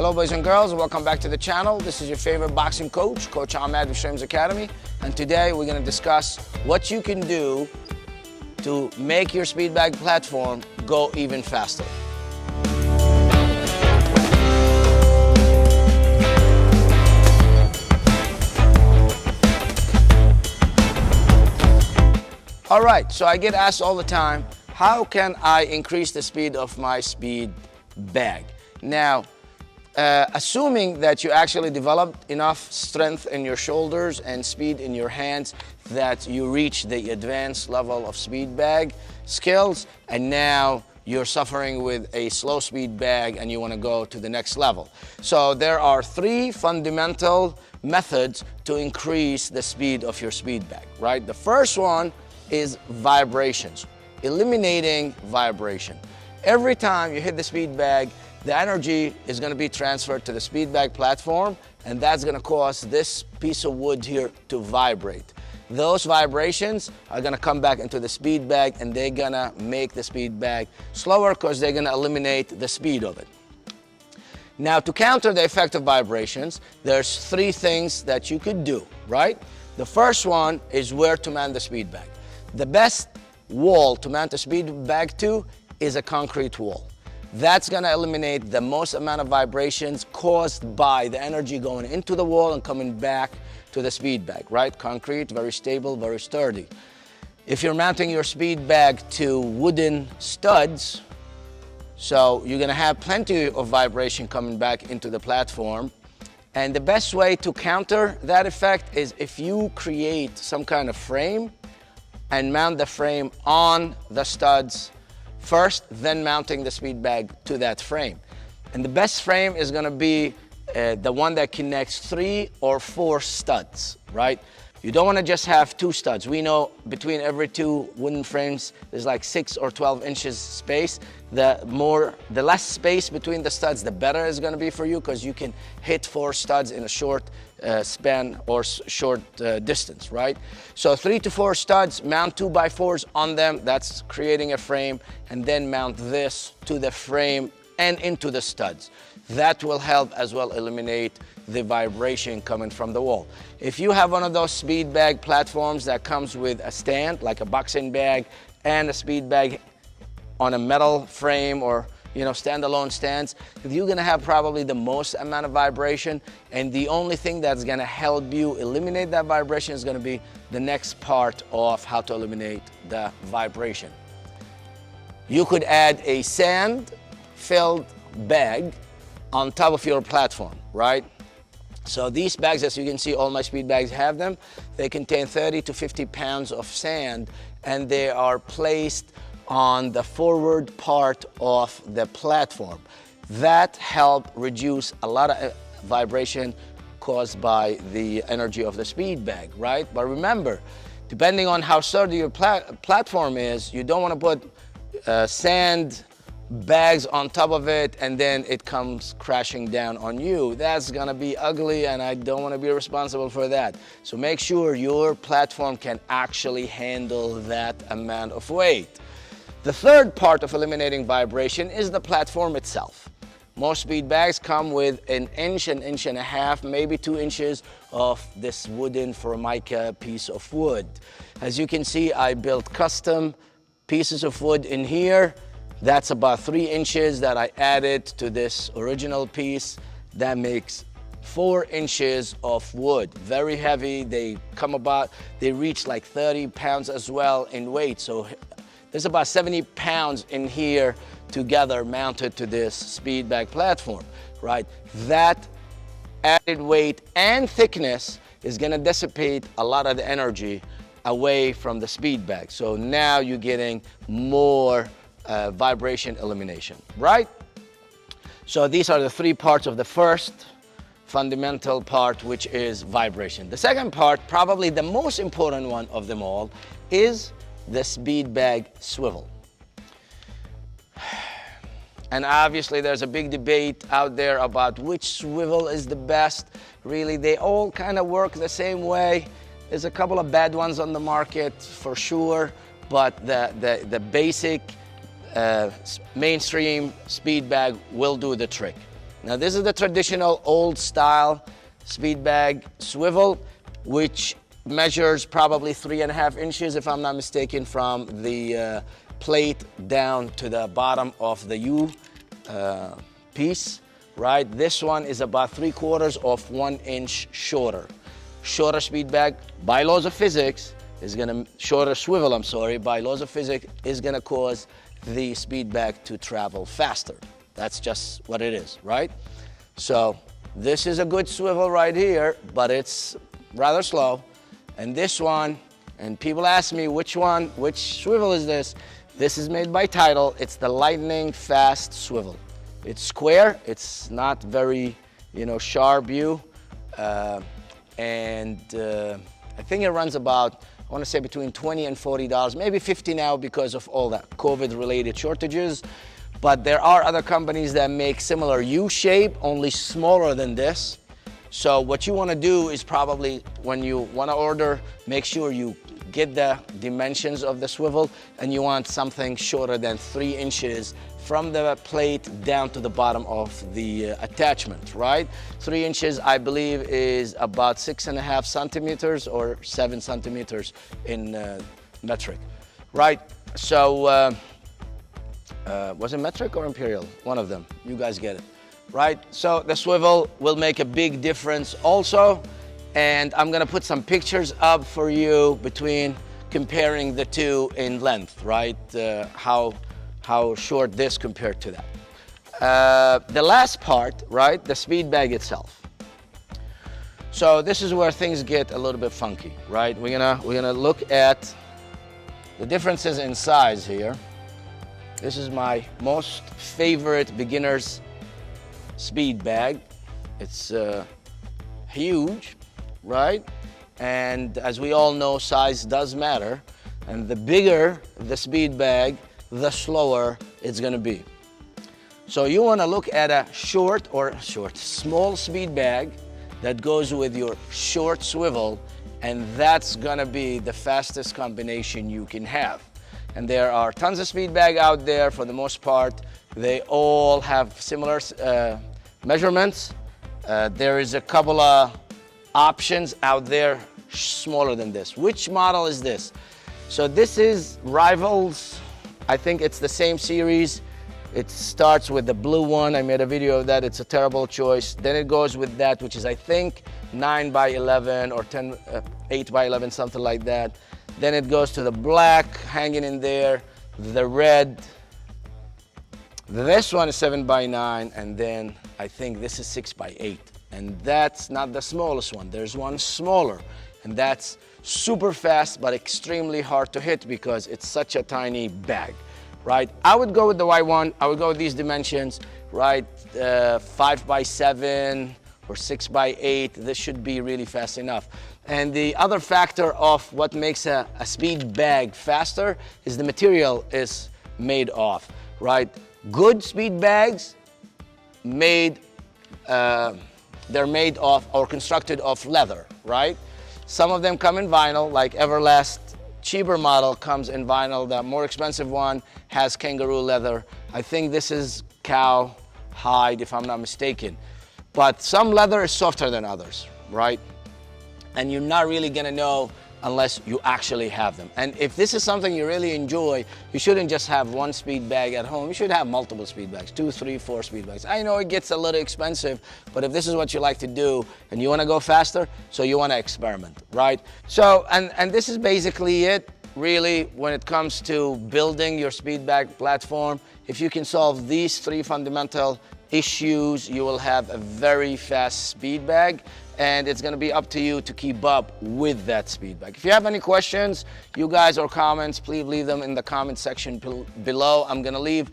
Hello boys and girls, welcome back to the channel. This is your favorite boxing coach, Coach Ahmed with Shrim's Academy. And today we're going to discuss what you can do to make your speedbag platform go even faster. All right, so I get asked all the time, how can I increase the speed of my speed bag? Now, assuming that you actually developed enough strength in your shoulders and speed in your hands that you reach the advanced level of speed bag skills, and now you're suffering with a slow speed bag and you want to go to the next level. So there are three fundamental methods to increase the speed of your speed bag, right? The first one is vibrations, eliminating vibration. Every time you hit the speed bag, the energy is going to be transferred to the speed bag platform, and that's going to cause this piece of wood here to vibrate. Those vibrations are going to come back into the speed bag, and they're going to make the speed bag slower because they're going to eliminate the speed of it. Now, to counter the effect of vibrations, there's three things that you could do, right? The first one is where to mount the speed bag. The best wall to mount a speed bag to is a concrete wall. That's going to eliminate the most amount of vibrations caused by the energy going into the wall and coming back to the speed bag, right? Concrete, very stable, very sturdy. If you're mounting your speed bag to wooden studs, so you're going to have plenty of vibration coming back into the platform. And the best way to counter that effect is if you create some kind of frame and mount the frame on the studs first, then mounting the speed bag to that frame. And the best frame is going to be the one that connects 3 or 4 studs, right? You don't want to just have 2 studs. We know between every 2 wooden frames there's like 6 or 12 inches space. The less space between the studs, the better it's going to be for you, because you can hit 4 studs in a short span or short distance, right? So 3 to 4 studs, mount 2x4s on them. That's creating a frame, and then mount this to the frame and into the studs. That will help as well eliminate the vibration coming from the wall. If you have one of those speed bag platforms that comes with a stand, like a boxing bag, and a speed bag on a metal frame, or standalone stands, you're going to have probably the most amount of vibration, and the only thing that's going to help you eliminate that vibration is going to be the next part of how to eliminate the vibration. You could add a sand-filled bag on top of your platform, right? So these bags, as you can see, all my speed bags have them. They contain 30 to 50 pounds of sand, and they are placed on the forward part of the platform. That helps reduce a lot of vibration caused by the energy of the speed bag, right? But remember, depending on how sturdy your platform is, you don't want to put sand bags on top of it and then it comes crashing down on you. That's gonna be ugly, and I don't want to be responsible for that. So make sure your platform can actually handle that amount of weight. The third part of eliminating vibration is the platform itself. Most speed bags come with an inch and a half, maybe 2 inches of this wooden Formica piece of wood. As you can see, I built custom pieces of wood in here. That's about 3 inches that I added to this original piece. That makes 4 inches of wood. Very heavy. They reach like 30 pounds as well in weight. So there's about 70 pounds in here together mounted to this speed bag platform, right? That added weight and thickness is going to dissipate a lot of the energy away from the speed bag. So now you're getting more vibration elimination, right? So these are the 3 parts of the first fundamental part, which is vibration. The second part, probably the most important one of them all, is the speed bag swivel. And obviously there's a big debate out there about which swivel is the best. Really, they all kind of work the same way. There's a couple of bad ones on the market for sure, but the basic mainstream speed bag will do the trick. Now this is the traditional old style speed bag swivel, which measures probably 3.5 inches, if I'm not mistaken, from the plate down to the bottom of the U piece, right? This one is about 3/4 of 1 inch shorter. Shorter speed bag, by laws of physics, is gonna, shorter swivel, I'm sorry, by laws of physics, is gonna cause the speed bag to travel faster. That's just what it is, right? So this is a good swivel right here, but it's rather slow. And this one, and people ask me which swivel is this? This is made by Tidal. It's the lightning fast swivel. It's square, it's not very, sharp view. I think it runs about, I want to say between $20 and $40, maybe $50 now because of all the COVID-related shortages. But there are other companies that make similar U shape, only smaller than this. So what you want to do is probably, when you want to order, make sure you get the dimensions of the swivel, and you want something shorter than 3 inches from the plate down to the bottom of the attachment, right? 3 inches, I believe, is about 6.5 centimeters or 7 centimeters in metric, right? So, was it metric or imperial? One of them, you guys get it, right? So the swivel will make a big difference also, and I'm gonna put some pictures up for you between comparing the two in length, right? How short this compared to that. The last part, right, the speed bag itself. So this is where things get a little bit funky, right? We're gonna look at the differences in size here. This is my most favorite beginner's speed bag. It's huge, right? And as we all know, size does matter. And the bigger the speed bag, the slower it's gonna be. So you wanna look at a small speed bag that goes with your short swivel, and that's gonna be the fastest combination you can have. And there are tons of speed bag out there. For the most part, they all have similar measurements. There is a couple of options out there smaller than this. Which model is this? So this is Rivals. I think it's the same series. It starts with the blue one. I made a video of that. It's a terrible choice. Then it goes with that, which is, I think, 9 by 11 or 8 by 11, something like that. Then it goes to the black hanging in there, the red. This one is 7 by 9, and then I think this is 6 by 8. And that's not the smallest one. There's one smaller, and that's super fast but extremely hard to hit because it's such a tiny bag, right? I would go with the white one. I would go with these dimensions, right? 5 by 7 or 6 by 8. This should be really fast enough. And the other factor of what makes a speed bag faster is the material is made of, right? Good speed bags they're made of or constructed of leather, right? Some of them come in vinyl, like Everlast cheaper model comes in vinyl. The more expensive one has kangaroo leather. I think this is cow hide, if I'm not mistaken. But some leather is softer than others, right? And you're not really gonna know unless you actually have them. And if this is something you really enjoy, you shouldn't just have one speed bag at home. You should have multiple speed bags, 2, 3, 4 speed bags. I know it gets a little expensive, but if this is what you like to do and you wanna go faster, so you wanna experiment, right? So, and this is basically it, really, when it comes to building your speed bag platform. If you can solve these 3 fundamental issues, you will have a very fast speed bag, and it's gonna be up to you to keep up with that speed bag. If you have any questions, you guys, or comments, please leave them in the comment section below. I'm gonna leave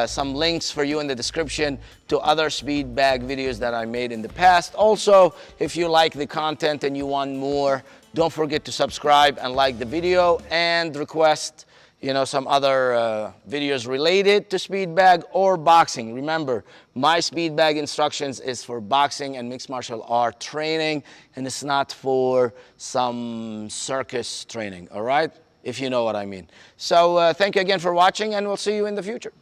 some links for you in the description to other speed bag videos that I made in the past. Also, if you like the content and you want more, don't forget to subscribe and like the video, and request some other videos related to speed bag or boxing. Remember, my speed bag instructions is for boxing and mixed martial art training, and it's not for some circus training, all right? If you know what I mean. So thank you again for watching, and we'll see you in the future.